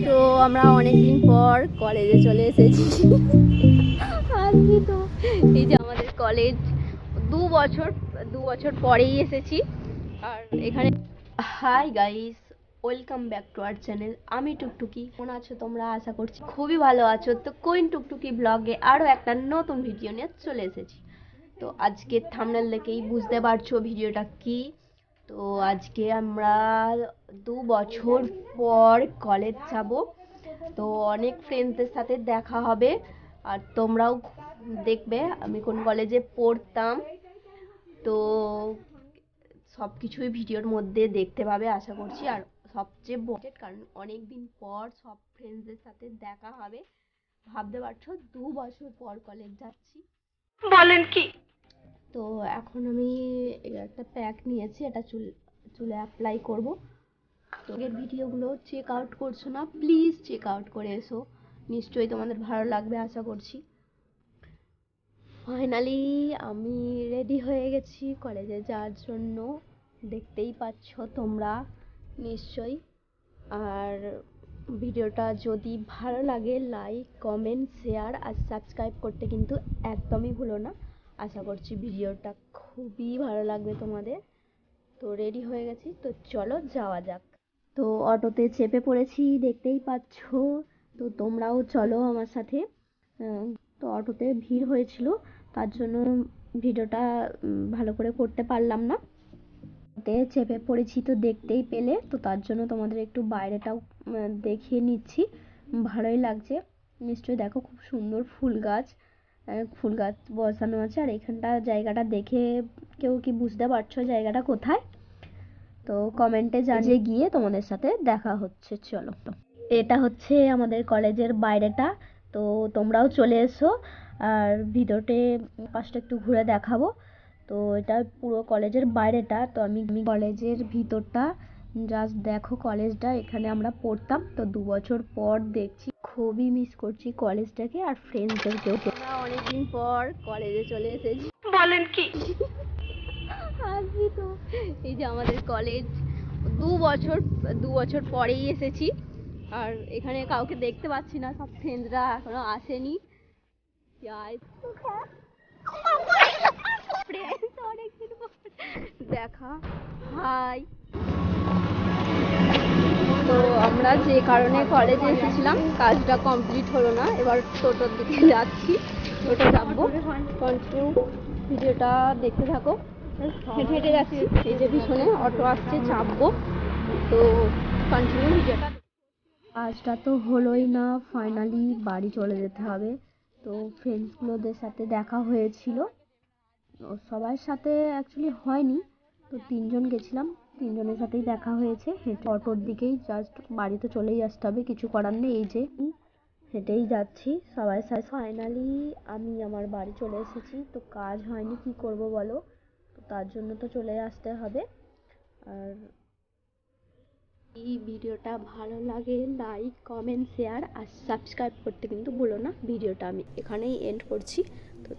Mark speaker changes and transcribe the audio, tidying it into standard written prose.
Speaker 1: তো আমরা অনেকদিন পর কলেজে চলে এসেছি। আজকে তো এই যে আমাদের কলেজ দু বছর পরেই এসেছি। আর এখানে hi guys, welcome back to our channel. আমি টুকটুকি। কেমন আছো তোমরা? আশা করছি খুবই ভালো আছো। তো কোইন টুকটুকি ব্লগে আরও একটা নতুন ভিডিও নিয়ে চলে এসেছি। তো আজকে থাম্বনেল দেখেই বুঝতে পারছো ভিডিওটা কি। তো আজকে আমরা 2 বছর পর কলেজ যাব। তো অনেক ফ্রেন্ডসদের সাথে দেখা হবে, আর তোমরাও দেখবে আমি কোন কলেজে পড়তাম। তো সব কিছুই ভিডিওর মধ্যে দেখতে পাবে আশা করছি। আর সবচেয়ে বড় কারণ অনেক দিন পর সব ফ্রেন্ডসদের সাথে দেখা হবে। ভাবতে পারছো 2 বছর পর কলেজ যাচ্ছি।
Speaker 2: বলেন কি?
Speaker 1: তো এখন আমি একটা প্যাক নিয়েছি, এটা চুলে অ্যাপ্লাই করব। তো এর ভিডিওগুলো চেক আউট করছো না, প্লিজ চেক আউট করে এসো, নিশ্চয়ই তোমাদের ভালো লাগবে আশা করছি। ফাইনালি আমি রেডি হয়ে গেছি কলেজে যাওয়ার জন্য, দেখতেই পাচ্ছ তোমরা নিশ্চয়ই। আর ভিডিওটা যদি ভালো লাগে লাইক কমেন্ট শেয়ার আর সাবস্ক্রাইব করতে কিন্তু একদমই ভুলো না। আশা করছি ভিডিওটা খুবই ভালো লাগবে তোমাদের। তো রেডি হয়ে গেছি, তো চলো যাওয়া যাক। তো অটোতে চেপে পড়েছি, দেখতেই পাচ্ছ। তো তোমরাও চলো আমার সাথে। তো অটোতে ভিড় হয়েছিল, তার জন্য ভিডিওটা ভালো করে করতে পারলাম না। চেপে পড়েছি তো দেখতেই পেলে, তো তার জন্য তোমাদের একটু বাইরেটাও দেখিয়ে নিচ্ছি। ভালোই লাগছে নিশ্চয়ই, দেখো খুব সুন্দর ফুল গাছ বসানো আছে। আর এখানটা জায়গাটা দেখে কেউ কি বুঝতে পারছো জায়গাটা কোথায়? তো কমেন্টে জানিয়ে গিয়ে তোমাদের সাথে দেখা হচ্ছে। চলো, এটা হচ্ছে আমাদের কলেজের বাইরেটা। তো তোমরাও চলে এসো, আর ভিডিওতে পাশটা একটু ঘুরে দেখাবো। তো এটা পুরো কলেজের বাইরেটা। তো আমি কলেজের ভিতরটা জাস্ট দেখো, কলেজটা এখানে আমরা পড়তাম। তো 2 বছর পর দেখছি, খুবই মিস করছি কলেজটাকে আর ফ্রেন্ডসদেরকেও। আমরা অনেকদিন পর কলেজে চলে এসেছি।
Speaker 2: বলেন কি?
Speaker 1: আজকে তো এই যে আমাদের কলেজ 2 বছর পরেই এসেছি। আর এখানে কাউকে দেখতে পাচ্ছি না, সব ফ্রেন্ডরা এখনো আসেনি। অনেকদিন পর দেখা। হাই। তো আমরা যে কারণে কলেজে এসেছিলাম কাজটা কমপ্লিট হলো না, এবার টোটোর দিকে যাচ্ছি। টোটো চাপবো, কন্টিনিউ ভিডিওটা দেখতে থাকো। হেঁটে হেঁটে যাচ্ছি, এই যে পিছনে অটো আসছে, চাপবো। তো কন্টিনিউ ভিডিওটা। কাজটা তো হলোই না, ফাইনালি বাড়ি চলে যেতে হবে। তো ফ্রেন্ডসগুলোদের সাথে দেখা হয়েছিল, সবার সাথে অ্যাকচুয়ালি হয়নি। তো 3জন গেছিলাম, 3জনের সাথেই দেখা হয়েছে। হেঁটে অটোর দিকেই জাস্ট বাড়িতে চলেই আসতে হবে, কিছু করার নেই। এই যে হেঁটেই যাচ্ছি সবাই সাথে। ফাইনালি আমি আমার বাড়ি চলে এসেছি। তো কাজ হয়নি, কি করব বলো? তো তার জন্য তো চলে আসতে হবে। আর এই ভিডিওটা ভালো লাগে লাইক কমেন্ট শেয়ার আর সাবস্ক্রাইব করতে কিন্তু ভুলো না। ভিডিওটা আমি এখানেই এন্ড করছি। তো